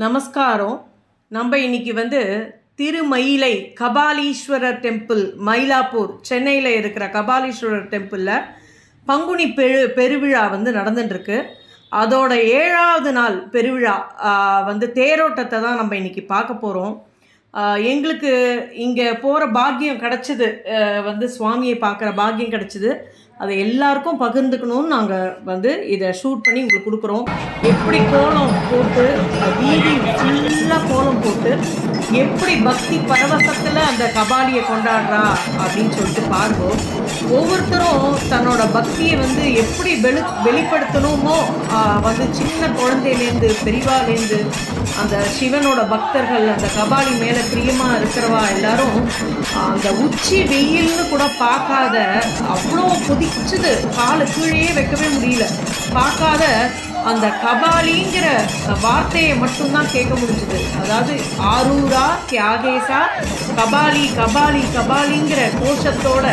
நமஸ்காரம். நம்ம இன்னைக்கு திருமயிலை கபாலீஸ்வரர் டெம்பிள், மயிலாப்பூர், சென்னையில் இருக்கிற கபாலீஸ்வரர் டெம்பிளில் பங்குனி பெருவிழா நடந்துட்டுருக்கு. அதோட 7வது நாள் பெருவிழா தேரோட்டத்தை தான் நம்ம இன்றைக்கி பார்க்க போகிறோம். எங்களுக்கு இங்கே போகிற பாக்கியம் கிடச்சிது, சுவாமியை பார்க்குற பாக்கியம் கிடச்சிது. அதை எல்லாருக்கும் பகிர்ந்துக்கணும்னு நாங்கள் இதை ஷூட் பண்ணி உங்களுக்கு கொடுக்குறோம். எப்படி கோலம் போட்டு, வீதி ஃபுல்லாக கோலம் போட்டு எப்படி பக்தி பரவசத்தில் அந்த கபாலியை கொண்டாடுறா அப்படின்னு சொல்லிட்டு பாருங்க. ஒவ்வொருத்தரும் தன்னோட பக்தியை எப்படி வெளிப்படுத்தணுமோ, சின்ன குழந்தையிலேருந்து பெரியவாலேருந்து அந்த சிவனோட பக்தர்கள், அந்த கபாலி மேலே பிரியமாக இருக்கிறவா எல்லாரும் அந்த உச்சி வெயில்னு கூட பார்க்காத, அவ்வளோ கொதிச்சுது, காலை கீழே வைக்கவே முடியல, பார்க்காத அந்த கபாலிங்கிற வார்த்தையை மட்டும்தான் கேட்க முடிஞ்சுது. அதாவது ஆரூரா தியாகேசா கபாலி கபாலி கபாலிங்கிற கோஷத்தோட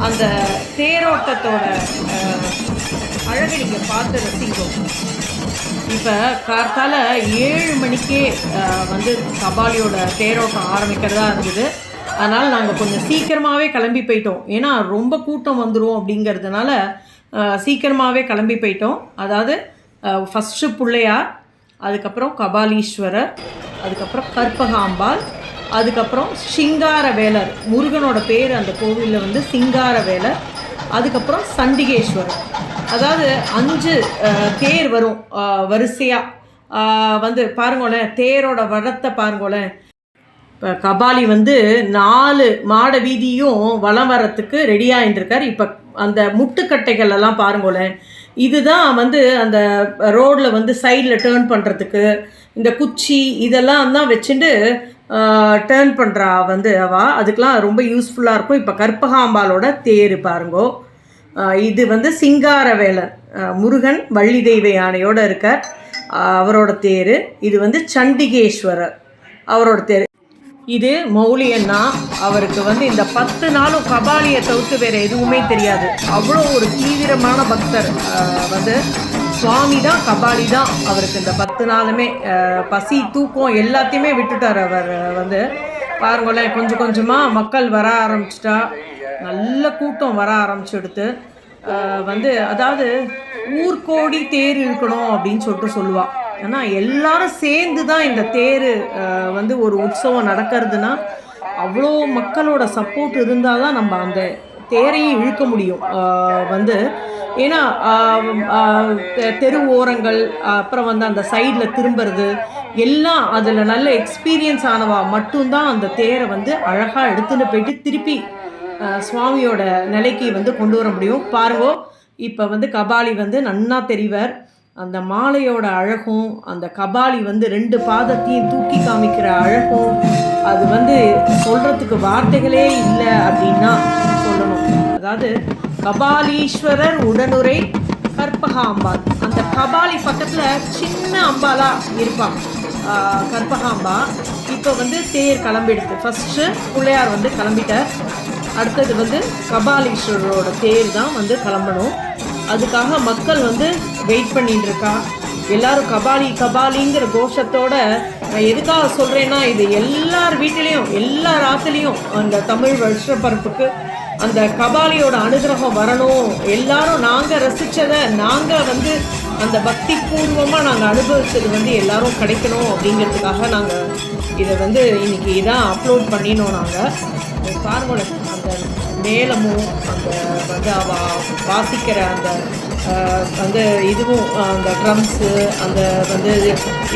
அந்த தேரோட்டத்தோட அழகை நீங்கள் பார்த்து ரசிக்கும். இப்போ கார்த்தால 7 மணிக்கே கபாலியோட தேரோட்டம் ஆரம்பிக்கிறதா இருந்தது. அதனால் நாங்கள் கொஞ்சம் சீக்கிரமாகவே கிளம்பி போயிட்டோம். ஏன்னா ரொம்ப கூட்டம் வந்துடும் அப்படிங்கிறதுனால சீக்கிரமாகவே கிளம்பி போயிட்டோம். அதாவது ஃபஸ்ட்டு பிள்ளையார், அதுக்கப்புறம் கபாலீஸ்வரர், அதுக்கப்புறம் கற்பகாம்பாள், அதுக்கப்புறம் சிங்காரவேலர், முருகனோட பேர் அந்த கோவிலில் சிங்காரவேலர், அதுக்கப்புறம் சண்டிகேஸ்வரர். அதாவது 5 தேர் வரும் வரிசையாக. பாருங்களேன், தேரோட வடத்தை பாருங்களேன். இப்போ கபாலி 4 மாட வீதியும் வலம் வரத்துக்கு ரெடியாகிட்டு இருக்கார். இப்போ அந்த முட்டுக்கட்டைகள் எல்லாம் பாருங்களேன், இதுதான் அந்த ரோடில் சைடில் டேர்ன் பண்ணுறதுக்கு இந்த குச்சி இதெல்லாம் தான் வச்சுட்டு டேர்ன் பண்ணுறா அதுக்கெலாம் ரொம்ப யூஸ்ஃபுல்லாக இருக்கும். இப்போ கற்பகாம்பாலோட தேர் பாருங்கோ. இது சிங்காரவேலர், முருகன் வள்ளி தெய்வ யானையோடு இருக்கார், அவரோட தேர். இது சண்டிகேஸ்வரர், அவரோட தேர். இது மௌலியன்னா, அவருக்கு இந்த 10 நாளும் கபாலியை தவிர்த்து வேறு எதுவுமே தெரியாது. அவ்வளோ ஒரு தீவிரமான பக்தர். சுவாமி தான், கபாலி தான் அவருக்கு. இந்த 10 நாளுமே பசி தூக்கம் எல்லாத்தையுமே விட்டுட்டார் அவர். பாருங்களேன், கொஞ்சம் கொஞ்சமாக மக்கள் வர ஆரம்பிச்சிட்டா, நல்ல கூட்டம் வர ஆரம்பிச்சுடுத்து. அதாவது ஊர்கோடி தேர் இருக்கணும் அப்படின்னு சொல்லுவாள். ஏன்னா எல்லாரும் சேர்ந்து தான் இந்த தேர் ஒரு உற்சவம் நடக்கிறதுனா, அவ்வளோ மக்களோட சப்போர்ட் இருந்தால் தான் நம்ம அந்த தேரையும் இழுக்க முடியும். ஏன்னா தெரு ஓரங்கள், அப்புறம் அந்த சைடில் திரும்புறது எல்லாம் அதில் நல்ல எக்ஸ்பீரியன்ஸ் ஆனவா மட்டும்தான் அந்த தேரை அழகாக எடுத்துன்னு போயிட்டு திருப்பி சுவாமியோட நிலைக்கு கொண்டு வர முடியும். பாருங்கோ, இப்போ கபாலி நன்னா தெரிவர். அந்த மாலையோட அழகும், அந்த கபாலி 2 பாதத்தையும் தூக்கி காமிக்கிற அழகும், அது சொல்கிறதுக்கு வார்த்தைகளே இல்லை அப்படின்னா சொல்லணும். அதாவது கபாலீஸ்வரர் உடனுரை கற்பகாம்பாள். அந்த கபாலி பக்கத்தில் சின்ன அம்பாலா இருப்பான் கற்பகாம்பா. இப்போ தேர் கிளம்பிடுது. ஃபஸ்ட்டு பிள்ளையார் கிளம்பிட்டார். அடுத்தது கபாலீஸ்வரரோட தேர் தான் கிளம்பணும். அதுக்காக மக்கள் வெயிட் பண்ணிட்டு இருக்கா. எல்லாரும் கபாலி கபாலிங்கிற கோஷத்தோட. நான் எதுக்காக சொல்கிறேன்னா, இது எல்லார் வீட்டிலையும் எல்லார் ஆற்றுலையும் அந்த தமிழ் வருஷ பரப்புக்கு அந்த கபாலியோட அனுகிரகம் வரணும். எல்லாரும் நாங்கள் ரசித்ததை, நாங்கள் அந்த பக்தி பூர்வமாக நாங்கள் அனுபவித்தது எல்லாரும் கிடைக்கணும் அப்படிங்கிறதுக்காக நாங்கள் இதை இன்றைக்கி இதான் அப்லோட் பண்ணினோம். நாங்கள் பாருங்களேன், அந்த மேளமும் அந்த வாசிக்கிற அந்த இதுவும், அந்த ட்ரம்ஸு, அந்த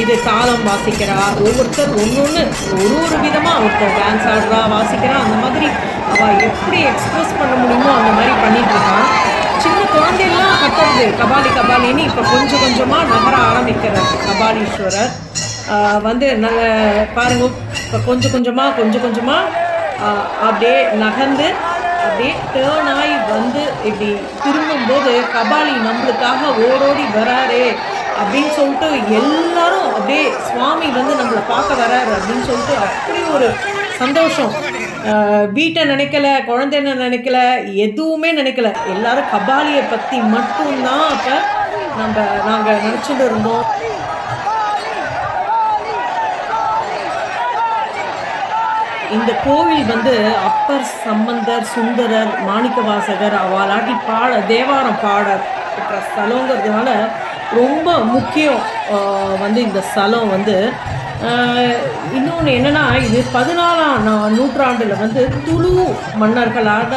இது தாளம் வாசிக்கிறா. ஒவ்வொருத்தர் ஒன்று ஒரு விதமாக, ஒருத்தர் டான்ஸ் ஆடுறா, வாசிக்கிறா. அந்த மாதிரி அவள் எப்படி எக்ஸ்ப்ரெஸ் பண்ண முடியுமோ அந்த மாதிரி பண்ணிகிட்ருக்கான். சின்ன குழந்தையெல்லாம் கத்துறது கபாலி கபாலின்னு இப்போ கொஞ்சம் கொஞ்சமாக நகர ஆரம்பிக்கிறார் கபாலீஸ்வரர். நல்ல பாருங்க, இப்போ கொஞ்சம் கொஞ்சமாக அப்படியே நகர்ந்து அப்படியே டேர்ன் ஆகி இப்படி திரும்பும்போது கபாலி நம்மளுக்காக ஓடோடி வராரே அப்படின்னு சொல்லிட்டு எல்லாரும் அப்படியே சுவாமி நம்மளை பார்க்க வராரு அப்படின்னு சொல்லிட்டு அப்படி ஒரு சந்தோஷம். வீட்டை நினைக்கல, குழந்தைன்னு நினைக்கல, எதுவுமே நினைக்கல. எல்லாரும் கபாலியை பற்றி மட்டும்தான் அப்போ நாங்கள் நினச்சிட்டு இருந்தோம். இந்த கோவில் வந்து அப்பர், சம்பந்தர், சுந்தரர், மாணிக்கவாசகர் அவளாட்டி தேவாரம் பாட பெற்ற ஸ்தலங்கிறதுனால ரொம்ப முக்கியம். வந்து இந்த ஸ்தலம் வந்து இன்னொன்று என்னென்னா, இது 14ஆம் நூற்றாண்டில் வந்து துளு மன்னர்களால்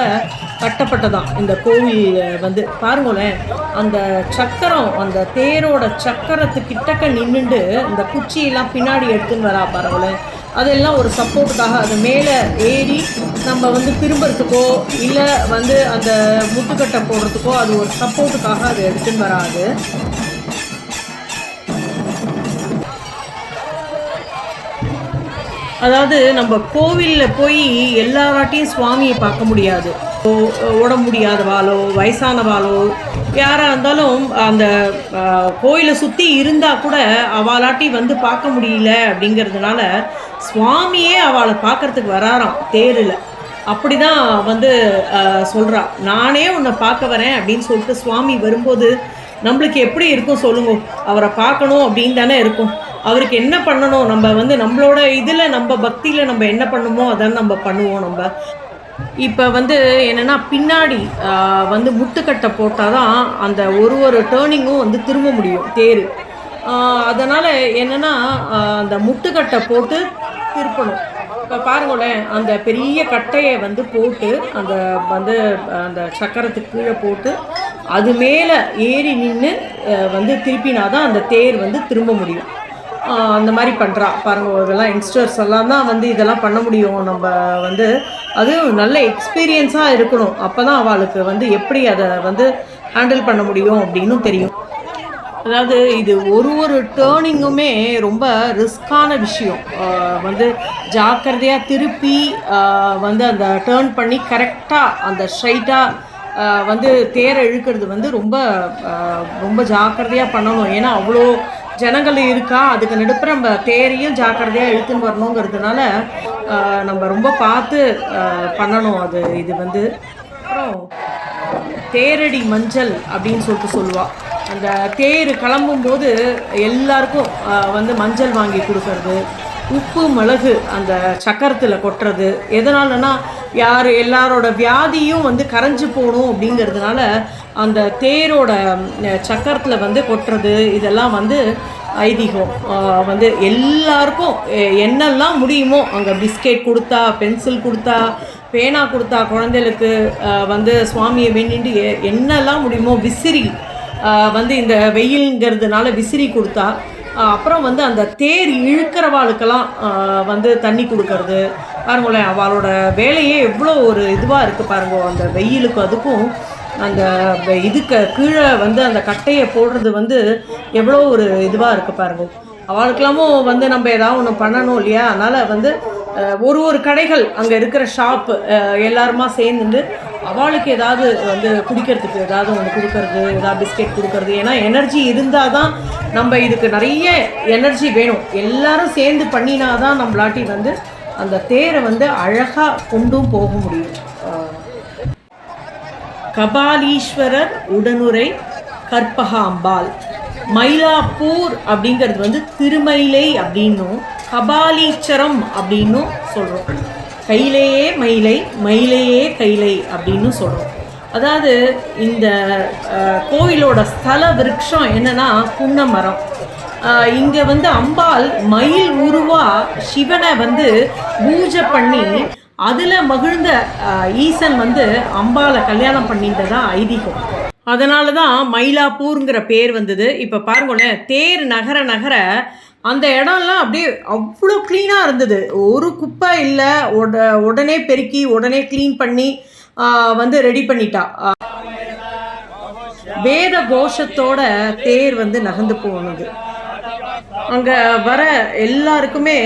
கட்டப்பட்டதான் இந்த கோவில். வந்து பாருங்களேன், அந்த சக்கரம், அந்த தேரோட சக்கரத்துக்கிட்டக்க நின்றுண்டு இந்த குச்சியெல்லாம் பின்னாடி எடுத்துன்னு வரா பாருங்களேன். அதெல்லாம் ஒரு சப்போர்ட்டுக்காக அது மேலே ஏறி நம்ம வந்து திரும்புறதுக்கோ இல்லை வந்து அந்த முட்டுக்கட்டை போடுறதுக்கோ அது ஒரு சப்போர்ட்டுக்காக அது எடுத்துன்னு வராது. அதாவது நம்ம கோவிலில் போய் எல்லாராட்டையும் சுவாமியை பார்க்க முடியாது. உடம்பு முடியாதவாளோ வயசானவாளோ யாராக இருந்தாலும் அந்த கோயிலை சுற்றி இருந்தால் கூட அவளாட்டி வந்து பார்க்க முடியல அப்படிங்கிறதுனால சுவாமியே அவளை பார்க்குறதுக்கு வராராம் தேரில். அப்படி தான் வந்து சொல்கிறா, நானே உன்னை பார்க்க வரேன் அப்படின்னு சொல்லிட்டு சுவாமி வரும்போது நம்மளுக்கு எப்படி இருக்கும் சொல்லுங்க? அவரை பார்க்கணும் அப்படின்னு தானே இருக்கும். அவருக்கு என்ன பண்ணணும், நம்ம வந்து நம்மளோட இதில் நம்ம பக்தியில் நம்ம என்ன பண்ணுமோ அதான் நம்ம பண்ணுவோம். நம்ம இப்போ வந்து என்னென்னா பின்னாடி வந்து முட்டுக்கட்டை போட்டால் தான் அந்த ஒரு டேர்னிங்கும் வந்து திரும்ப முடியும் தேர். அதனால் என்னென்னா அந்த முட்டுக்கட்டை போட்டு திருப்பணும். இப்போ பாருங்களேன், அந்த பெரிய கட்டையை வந்து போட்டு அந்த வந்து அந்த சக்கரத்துக்கு கீழே போட்டு அது மேலே ஏறி நின்று வந்து திருப்பினாதான் அந்த தேர் வந்து திரும்ப முடியும். அந்த மாதிரி பண்ணுறா பாருங்க. இதெல்லாம் யங்ஸ்டர்ஸ் எல்லாம் தான் வந்து இதெல்லாம் பண்ண முடியும். நம்ம வந்து அதுவும் நல்ல எக்ஸ்பீரியன்ஸாக இருக்கணும். அப்போ தான் அவளுக்கு வந்து எப்படி அதை வந்து ஹேண்டில் பண்ண முடியும் அப்படின்னு தெரியும். அதாவது இது ஒரு டேர்னிங்குமே ரொம்ப ரிஸ்கான விஷயம். வந்து ஜாக்கிரதையாக திருப்பி வந்து அந்த டேர்ன் பண்ணி கரெக்டாக அந்த ஸ்ட்ரைட்டாக வந்து தேரை இழுக்கிறது வந்து ரொம்ப ரொம்ப ஜாக்கிரதையாக பண்ணணும். ஏன்னா அவ்வளோ ஜனங்கள் இருக்கா, அதுக்கு நடுப்புற நம்ம தேரையும் ஜாக்கிரதையாக இழுத்துன்னு வரணுங்கிறதுனால நம்ம ரொம்ப பார்த்து பண்ணணும். அது இது வந்து அப்புறம் தேரடி மஞ்சள் அப்படின்னு சொல்லுவாள். அந்த தேர் கிளம்பும்போது எல்லாருக்கும் வந்து மஞ்சள் வாங்கி கொடுக்கறது, உப்பு மிளகு அந்த சக்கரத்தில் கொட்டுறது. எதனாலனா எல்லாரோட வியாதியும் வந்து கரைஞ்சி போகணும் அப்படிங்கிறதுனால அந்த தேரோட சக்கரத்தில் வந்து கொட்டுறது. இதெல்லாம் வந்து ஐதீகம். வந்து எல்லாருக்கும் என்னெல்லாம் முடியுமோ அங்கே பிஸ்கெட் கொடுத்தா, பென்சில் கொடுத்தா, பேனா கொடுத்தா, குழந்தைகளுக்கு வந்து சுவாமியை வேண்டிட்டு என்னெல்லாம் முடியுமோ விசிறி வந்து இந்த வெயிலுங்கிறதுனால விசிறி கொடுத்தா, அப்புறம் வந்து அந்த தேர் இழுக்கிறவாளுக்கெல்லாம் வந்து தண்ணி கொடுக்கறது. பாருங்களேன், அவளோட வேலையே எவ்வளோ ஒரு இதுவாக இருக்குது பாருங்க. அந்த வெயிலுக்கும் அதுக்கும் அந்த இதுக்கு கீழே வந்து அந்த கட்டையை போடுறது வந்து எவ்வளோ ஒரு இதுவாக இருக்குது பாருங்க. அவளுக்கெல்லாமும் வந்து நம்ம ஏதாவது ஒன்று பண்ணணும் இல்லையா? அதனால் வந்து ஒரு கடைகள் அங்கே இருக்கிற ஷாப்பு எல்லாருமா சேர்ந்துட்டு அவளுக்கு ஏதாவது வந்து குடிக்கிறதுக்கு ஏதாவது ஒன்று கொடுக்கறது, ஏதாவது பிஸ்கெட் கொடுக்கறது. ஏன்னா எனர்ஜி இருந்தால் தான் நம்ம இதுக்கு நிறைய எனர்ஜி வேணும். எல்லாரும் சேர்ந்து பண்ணினா தான் நம்மளாட்டி வந்து அந்த தேரை வந்து அழகாக கொண்டும் போக முடியும். கபாலீஸ்வரர் உடனுரை கற்பகாம்பாள். மயிலாப்பூர் அப்படிங்கிறது வந்து திருமயிலை அப்படின்னும் கபாலீச்சரம் அப்படின்னும் சொல்கிறோம். கையிலேயே மயிலை, மயிலையே கைலை அப்படின்னு சொல்கிறோம். அதாவது இந்த கோவிலோட ஸ்தல விருட்சம் என்னென்னா புன்ன மரம். இங்கே வந்து அம்பாள் மயில் உருவா சிவனை வந்து பூஜை பண்ணி அதில் மகிழ்ந்த ஈசன் வந்து அம்பாளை கல்யாணம் பண்ணிட்டதான் ஐதீகம். அதனால தான் மயிலாப்பூருங்கிற பேர் வந்தது. இப்போ பாருங்களேன், தேர் நகர அந்த இடம்லாம் அப்படியே அவ்வளோ க்ளீனாக இருந்தது. ஒரு குப்பை இல்லை. உடனே பெருக்கி உடனே க்ளீன் பண்ணி வந்து ரெடி பண்ணிட்டா. வேத கோஷத்தோட தேர் வந்து நகர்ந்து போனது. அங்கே வர எல்லாருக்குமே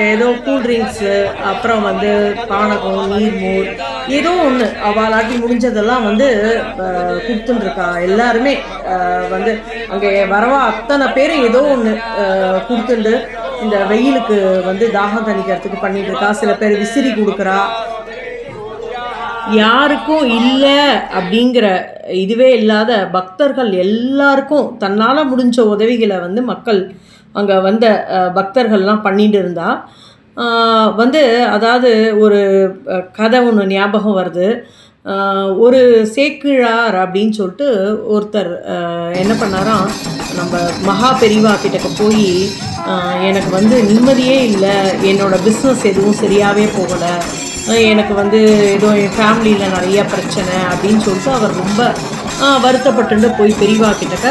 ஏதோ கூல்ட்ரிங்க்ஸு, அப்புறம் வந்து பானகம், நீர்மோர், ஏதோ ஒன்று அவளாட்டி முடிஞ்சதெல்லாம் வந்து கொடுத்துட்டுருக்கா. எல்லாருமே வந்து அங்கே வரவா அத்தனை பேரும் ஏதோ ஒன்று கொடுத்துட்டு இந்த வெயிலுக்கு வந்து தாகம் தணிக்கிறதுக்கு பண்ணிட்டு இருக்கா. சில பேர் விசிறி கொடுக்குறா. யாருக்கும் இல்லை அப்படிங்கிற இதுவே இல்லாத பக்தர்கள் எல்லாருக்கும் தன்னால் முடிஞ்ச உதவிகளை வந்து மக்கள் அங்கே வந்த பக்தர்கள்லாம் பண்ணிட்டு இருந்தா. வந்து அதாவது ஒரு கதை ஒன்று ஞாபகம் வருது. ஒரு சேக்கிழார் அப்படின்னு சொல்லிட்டு ஒருத்தர் என்ன பண்ணாராம், நம்ம மகா பெரிவா கிட்டக்க போய், எனக்கு வந்து நிம்மதியே இல்லை, என்னோடய பிஸ்னஸ் எதுவும் சரியாகவே போகலை, எனக்கு வந்து ஏதோ என் ஃபேமிலியில் நிறைய பிரச்சனை அப்படின்னு சொல்லிட்டு அவர் ரொம்ப வருத்தப்பட்டு போய் பெரியவா கிட்டக்க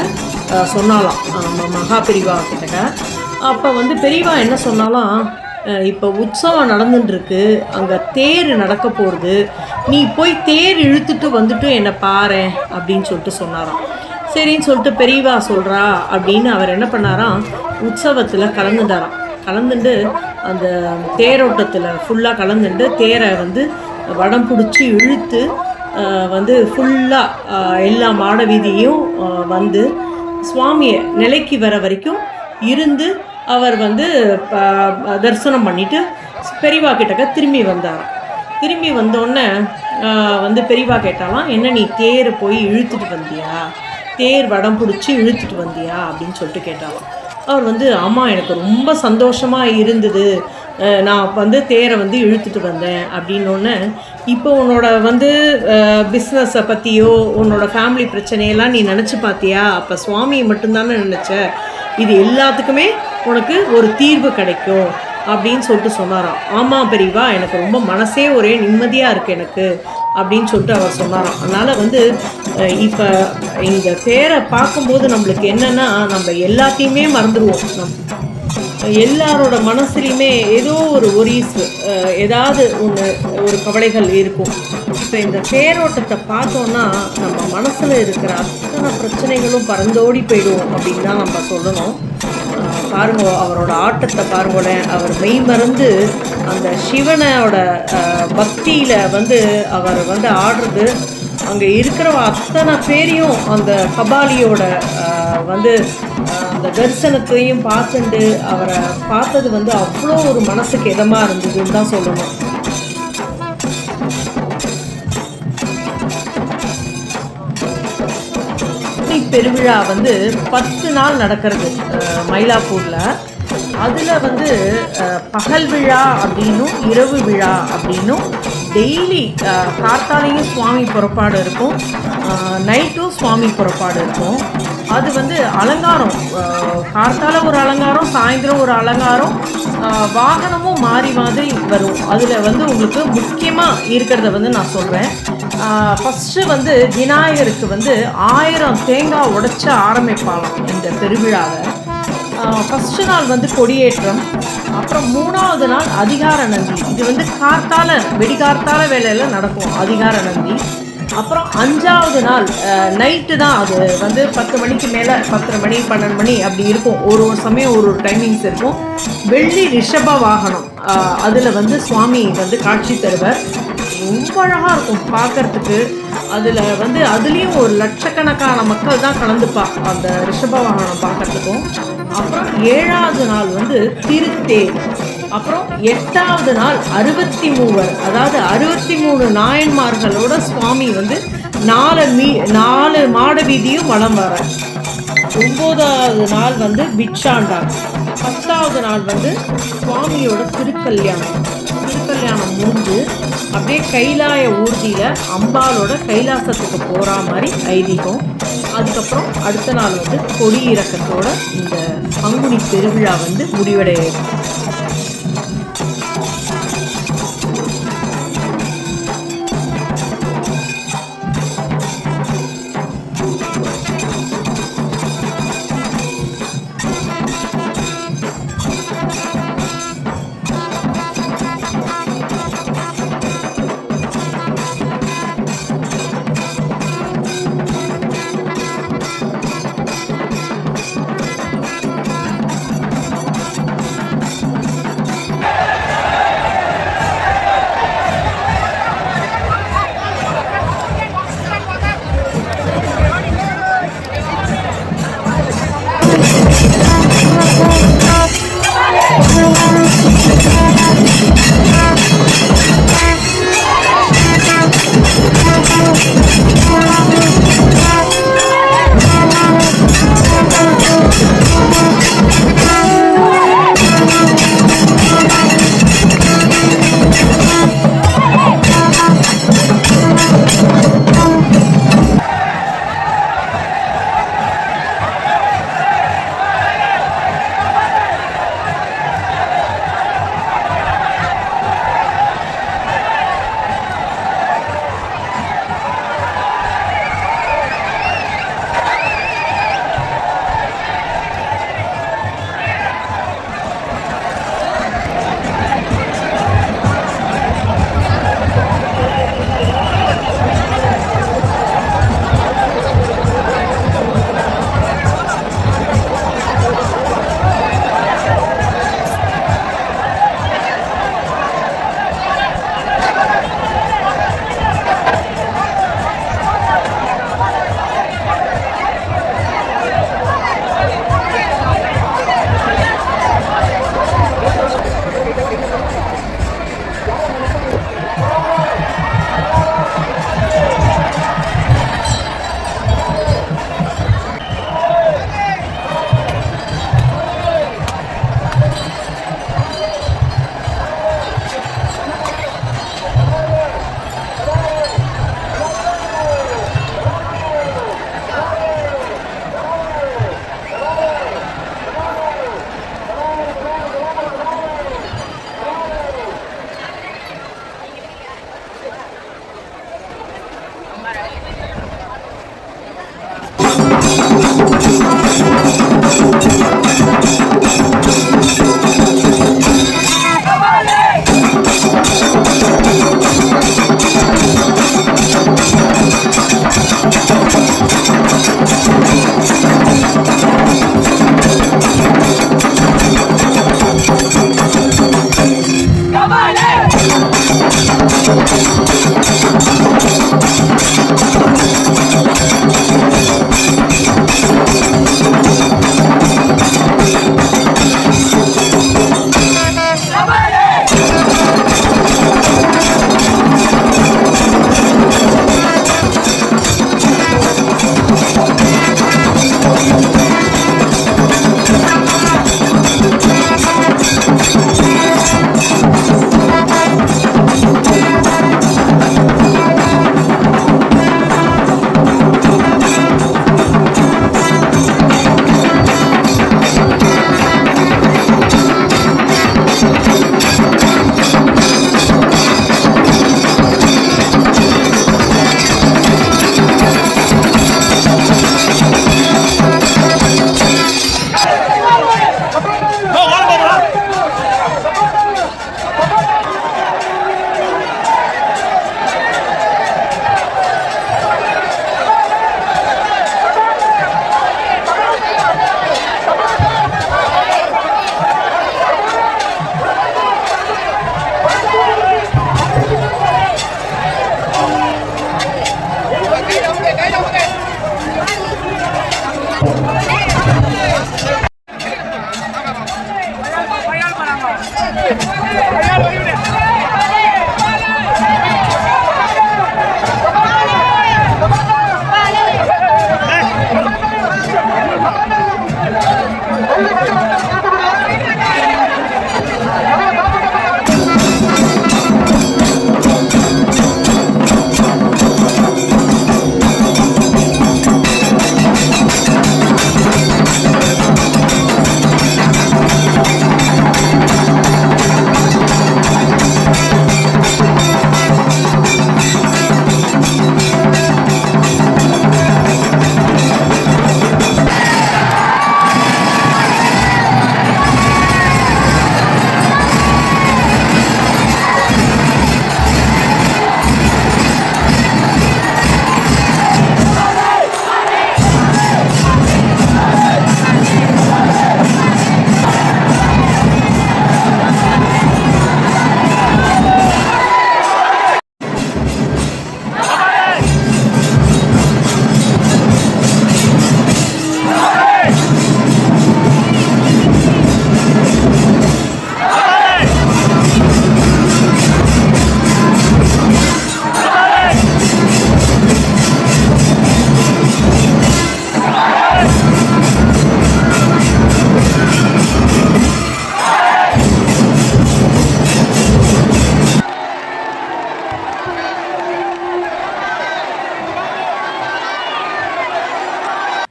சொன்னாலாம், நம்ம மகா பெரிவா கிட்டக்க. அப்போ வந்து பெரியவா என்ன சொன்னாலாம், இப்போ உற்சவம் நடந்துட்டுருக்கு, அங்கே தேர் நடக்க போகிறது, நீ போய் தேர் இழுத்துட்டு வந்துட்டு என்னை பாரு அப்படின்னு சொல்லிட்டு சொன்னாராம். சரின்னு சொல்லிட்டு பெரியவா சொல்கிறா அப்படின்னு அவர் என்ன பண்ணாராம், உற்சவத்தில் கலந்துட்டாராம். கலந்துட்டு அந்த தேரோட்டத்தில் ஃபுல்லாக கலந்துட்டு தேரை வந்து வடம் பிடிச்சி இழுத்து வந்து ஃபுல்லாக எல்லா மாட வீதியும் வந்து சுவாமியை நிலைக்கு வர வரைக்கும் இருந்து அவர் வந்து தரிசனம் பண்ணிவிட்டு பெரியவா கிட்டக்க திரும்பி வந்தார். திரும்பி வந்தோடனே வந்து பெரியவா கேட்டாலாம், என்ன நீ தேரை போய் இழுத்துட்டு வந்தியா, தேர் வடம் பிடிச்சி இழுத்துட்டு வந்தியா அப்படின்னு சொல்லிட்டு கேட்டாலாம். அவர் வந்து ஆமாம், எனக்கு ரொம்ப சந்தோஷமாக இருந்தது, நான் வந்து தேரை வந்து இழுத்துட்டு வந்தேன் அப்படின்னோடனே, இப்போ உன்னோட வந்து பிஸ்னஸை பற்றியோ உன்னோட ஃபேமிலி பிரச்சனையெல்லாம் நீ நினச்சி பார்த்தியா, அப்போ சுவாமியை மட்டும்தானே நினச்ச, இது எல்லாத்துக்குமே உனக்கு ஒரு தீர்வு கிடைக்கும் அப்படின்னு சொல்லிட்டு சொன்னாராம். ஆமாம் பெரியவா, எனக்கு ரொம்ப மனசே ஒரே நிம்மதியாக இருக்குது எனக்கு அப்படின்னு சொல்லிட்டு அவர் சொன்னாராம். அதனால் வந்து இப்போ இந்த தேரை பார்க்கும்போது நம்மளுக்கு என்னென்னா, நம்ம எல்லாத்தையுமே மறந்துடுவோம். எல்லாரோட மனசுலையுமே ஏதோ ஒரு ஒரீஸு ஏதாவது ஒரு கவலைகள் இருக்கும். இப்போ இந்த தேரோட்டத்தை பார்த்தோன்னா நம்ம மனசில் இருக்கிற அத்தனை பிரச்சனைகளும் பறந்தோடி போயிடும் அப்படின்னு தான் நம்ம சொல்லணும். பாருங்க, அவரோட ஆட்டத்தை பாருங்களேன், அவர் மெய் மறந்து அந்த சிவனோட பக்தியில் வந்து அவர் வந்து ஆடுறது, அங்கே இருக்கிற அத்தனை பேரையும் அந்த கபாலியோட வந்து அந்த தரிசனத்தையும் பார்த்துட்டு அவரை பார்த்தது வந்து அவ்வளோ ஒரு மனசுக்கு இதமாக இருந்ததுன்னு தான் சொல்லணும். பெருவிழா வந்து 10 நாள் நடக்கிறது மயிலாப்பூரில். அதில் வந்து பகல் விழா அப்படின்னும் இரவு விழா அப்படின்னும் டெய்லி கார்த்தாலையும் சுவாமி புறப்பாடு இருக்கும், நைட்டும் சுவாமி புறப்பாடு இருக்கும். அது வந்து அலங்காரம், கார்த்தால ஒரு அலங்காரம், சாயந்தரம் ஒரு அலங்காரம், வாகனமும் மாறி மாதிரி வரும். அதில் வந்து உங்களுக்கு முக்கியமாக இருக்கிறத வந்து நான் சொல்கிறேன். ஃபஸ்ட்டு வந்து விநாயகருக்கு வந்து 1000 தேங்காய் உடைச்சி ஆரம்பிப்பாலாம் இந்த பெருவிழாவை. ஃபஸ்ட்டு நாள் வந்து கொடியேற்றம், அப்புறம் 3ஆவது நாள் அதிகார நந்தி. இது வந்து வெடிகார்த்தால வேலையில் நடக்கும் அதிகார நந்தி. அப்புறம் 5ஆவது நாள் நைட்டு தான், அது வந்து 10 மணிக்கு மேலே 10 மணி 12 மணி அப்படி இருக்கும். ஒரு சமயம் ஒரு டைமிங்ஸ் இருக்கும். வெள்ளி ரிஷப வாகனம், அதில் வந்து சுவாமி வந்து காட்சி தருவார். ரொம்ப அழகாக இருக்கும் பார்க்குறதுக்கு. அதில் வந்து அதுலேயும் ஒரு லட்சக்கணக்கான மக்கள் தான் கலந்துப்பா அந்த ரிஷப வாகனம் பார்க்குறதுக்கும். அப்புறம் 7ஆவது நாள் வந்து திருத்தேர். அப்புறம் 8ஆவது நாள் 63, அதாவது 63 நாயன்மார்களோட சுவாமி வந்து 4 மாட வீதியும் வலம் வர. 9ஆவது நாள் வந்து பிட்சாண்டா. 10ஆவது நாள் வந்து சுவாமியோட திருக்கல்யாணம் முடிஞ்சு அப்படியே கைலாய ஊர்தியில் அம்பாலோட கைலாசத்துக்கு போகிற மாதிரி ஐதீகம். அதுக்கப்புறம் அடுத்த நாள் வந்து கொடி இறக்கத்தோட இந்த பங்குனி பெருவிழா வந்து முடிவடைய.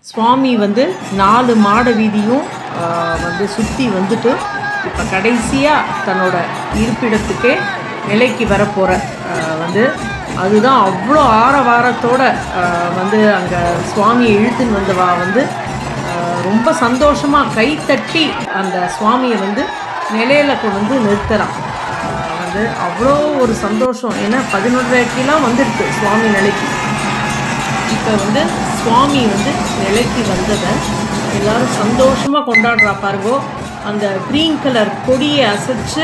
சுவாமி வந்து 4 மாட வீதியும் வந்து சுற்றி வந்துட்டு இப்போ கடைசியாக தன்னோட இருப்பிடத்துக்கே நிலைக்கு வரப்போகிற வந்து அதுதான் அவ்வளோ ஆரவாரத்தோடு வந்து அங்கே சுவாமியை இழுத்துன்னு வந்தவா வந்து ரொம்ப சந்தோஷமாக கைத்தட்டி அந்த சுவாமியை வந்து நிலையில் கொண்டு வந்து நிறுத்துகிறான். வந்து அவ்வளோ ஒரு சந்தோஷம். ஏன்னா 11:30 வந்துடுது சுவாமி நிலைக்கு. இப்போ வந்து சுவாமி வந்து நிலைக்கு வந்ததை எல்லோரும் சந்தோஷமாக கொண்டாடுறா பாருங்கோ. அந்த க்ரீன் கலர் கொடியை அசைச்சு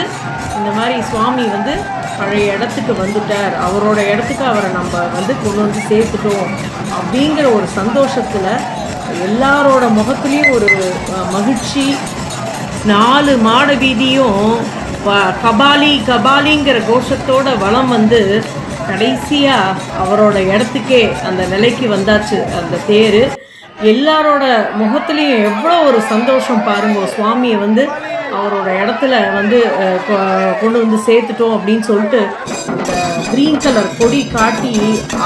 இந்த மாதிரி சுவாமி வந்து பழைய இடத்துக்கு வந்துட்டார், அவரோட இடத்துக்கு அவரை நம்ம வந்து கொண்டு வந்து சேர்த்துட்டோம் அப்படிங்கிற ஒரு சந்தோஷத்தில் எல்லாரோட முகத்துலேயும் ஒரு மகிழ்ச்சி. 4 மாட வீதியும் கபாலி கபாலிங்கிற கோஷத்தோட வளம் வந்து கடைசியாக அவரோட இடத்துக்கே அந்த நிலைக்கு வந்தாச்சு அந்த தேர். எல்லாரோட முகத்துலேயும் எவ்வளோ ஒரு சந்தோஷம் பாருங்க. சுவாமியை வந்து அவரோட இடத்துல வந்து கொண்டு வந்து சேர்த்துட்டோம் அப்படின்னு சொல்லிட்டு அந்த க்ரீன் கலர் கொடி காட்டி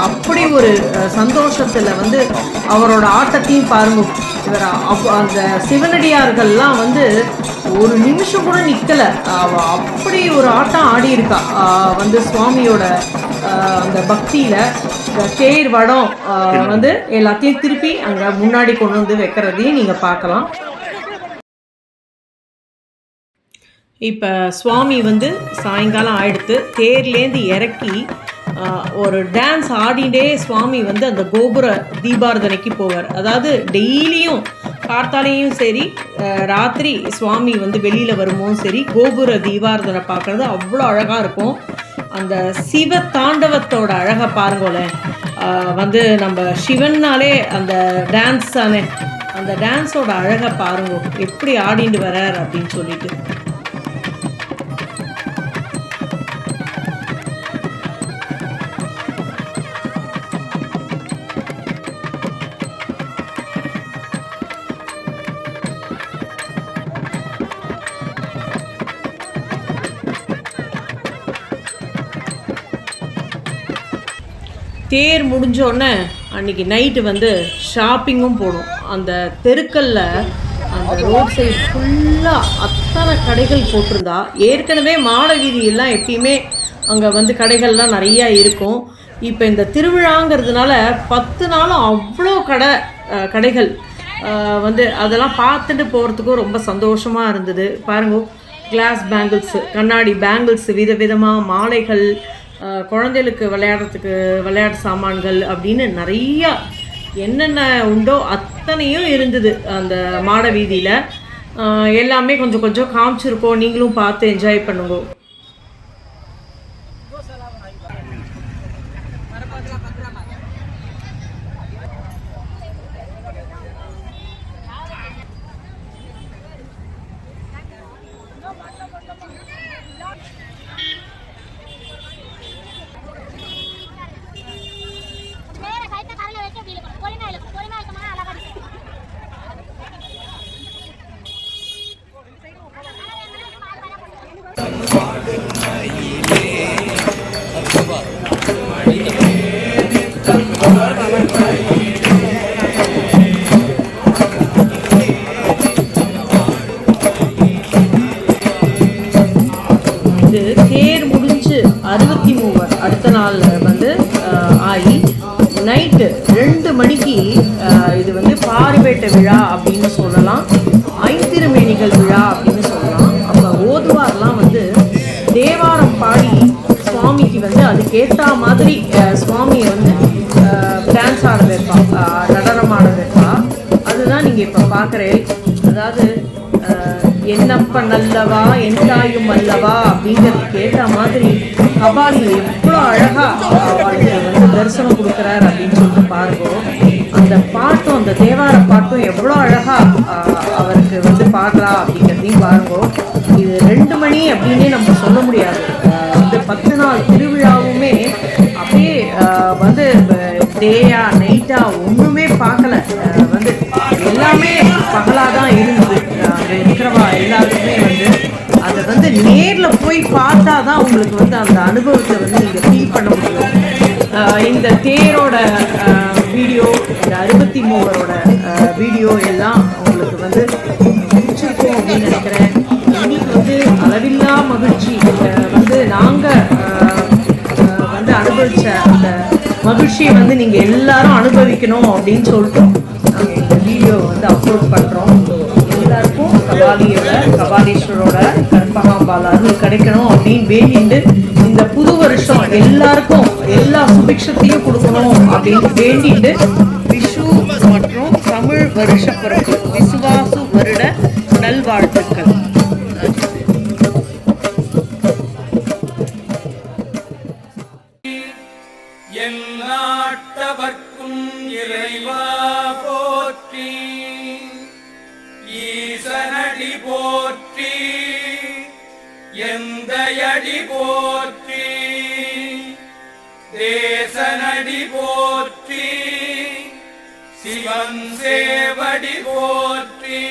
அப்படி ஒரு சந்தோஷத்தில் வந்து அவரோட ஆட்டத்தையும் பாருங்க. இவர் அந்த சிவனடியார்கள்லாம் வந்து ஒரு நிமிஷம் கூட நிற்கலை, அப்படி ஒரு ஆட்டம் ஆடி இருக்கா வந்து சுவாமியோட அந்த பக்தியில். தேர் வடம் வந்து எல்லாத்தையும் திருப்பி அங்கே முன்னாடி கொண்டு வந்து வைக்கிறதையும் நீங்கள் பார்க்கலாம். இப்போ சுவாமி வந்து சாயங்காலம் ஆயிடுத்து, தேர்லேருந்து இறக்கி ஒரு டான்ஸ் ஆடிண்டே சுவாமி வந்து அந்த கோபுர தீபாரதனைக்கு போவார். அதாவது டெய்லியும் பார்த்தாலேயும் சரி, ராத்திரி சுவாமி வந்து வெளியில் வரும்போதும் சரி, கோபுர தீபாரதனை பார்க்குறது அவ்வளோ அழகாக இருக்கும். அந்த சிவ தாண்டவத்தோட அழகை பாருங்களேன். வந்து நம்ம சிவன்னாலே அந்த டான்ஸ் தானே, அந்த டான்ஸோட அழகை பாருங்க எப்படி ஆடிட்டு வரார் அப்படின்னு சொல்லிட்டு. தேர் முடிஞ்சோடனே அன்றைக்கி நைட்டு வந்து ஷாப்பிங்கும் போடும். அந்த தெருக்களில் அந்த ரோட் சைடு ஃபுல்லாக அத்தனை கடைகள் போட்டிருந்தா. ஏற்கனவே மாட வீதியெல்லாம் எப்பயுமே அங்கே வந்து கடைகள்லாம் நிறையா இருக்கும். இப்போ இந்த திருவிழாங்கிறதுனால 10 நாளும் அவ்வளோ கடைகள் வந்து அதெல்லாம் பார்த்துட்டு போகிறதுக்கும் ரொம்ப சந்தோஷமாக இருந்தது. பாருங்க, கிளாஸ் பேங்கிள்ஸு, கண்ணாடி பேங்கிள்ஸு, விதவிதமாக மாலைகள், குழந்தைகளுக்கு விளையாட்டு சாமான்கள் அப்படின்னு நிறையா என்னென்ன உண்டோ அத்தனையும் இருந்தது அந்த மாட வீதியில். எல்லாமே கொஞ்சம் கொஞ்சம் காமிச்சிருக்கோம், நீங்களும் பார்த்து என்ஜாய் பண்ணுங்க. தேர் முடிஞ்சு 63 அடுத்த நாள் வந்து ஆகி நைட்டு 2 மணிக்கு இது வந்து பாரிவேட்ட விழா அப்படின்னு சொல்லலாம், ஐந்திருமேனிகள் விழா அப்படின்னு சொல்லலாம். அப்போ ஓதுவார்லாம் வந்து தேவாரம் பாடி சுவாமிக்கு வந்து அதுக்கேற்ற மாதிரி சுவாமியை வந்து டான்ஸ் ஆட வைப்பா, நடனம் ஆட வைப்பா. அதுதான் நீங்கள் இப்போ பார்க்குறேன். அதாவது என்னப்ப நல்லவா எந்தாயும் அல்லவா அப்படிங்கிறதுக்கு ஏற்ற மாதிரி கபாலி எவ்வளோ அழகாக அவளுக்கு வந்து தரிசனம் கொடுக்குறாரு அப்படின்னு சொல்லிட்டு பாருங்க. அந்த பாட்டும் அந்த தேவார பாட்டும் எவ்வளோ அழகாக அவருக்கு வந்து பாடுறா அப்படிங்கிறதையும் பாருங்க. இது 2 மணி அப்படின்னே நம்ம சொல்ல முடியாது. இந்த 10 நாள் திருவிழாவுமே அப்படியே வந்து டேயா நைட்டா ஒன்றுமே பார்க்கல, வந்து எல்லாமே பகலாக தான் இருந்தது. அங்கே இருக்கிறவா எல்லாருக்குமே வந்து அதை வந்து நேரில் போய் பார்த்தா தான் உங்களுக்கு வந்து அந்த அனுபவத்தை வந்து நீங்கள் ஃபீல் பண்ண முடியும். இந்த தேரோட வீடியோ, இந்த 63ஓட வீடியோ எல்லாம் உங்களுக்கு வந்து பிடிச்சிருக்கும் அப்படின்னு நினைக்கிறேன். எங்களுக்கு வந்து அளவில்லா மகிழ்ச்சி. வந்து நாங்கள் வந்து அனுபவித்த அந்த மகிழ்ச்சியை வந்து நீங்கள் எல்லாரும் அனுபவிக்கணும் அப்படின்னு சொல்லிட்டு நாங்கள் இந்த வீடியோ வந்து அப்லோட் பண்ணுறோம். எல்லாருக்கும் கபாலீஸ்வரோட கற்பகாம்பால் அருள் கிடைக்கணும் அப்படின்னு வேண்டிட்டு, இந்த புது வருஷம் எல்லாருக்கும் எல்லா சுபிக்ஷத்தையும் கொடுக்கணும் அப்படின்னு வேண்டிட்டு, விஷு மற்றும் தமிழ் வருஷ பிறகு விசுவாசு வருட நல்வாழ்த்துக்கள். எந்நாட்டவர்க்கும் இறைவா போற்றி, ஈசனடி போற்றி, எந்தையடி போற்றி, தேசனடி போற்றி, சிவன் சேவடி போற்றி.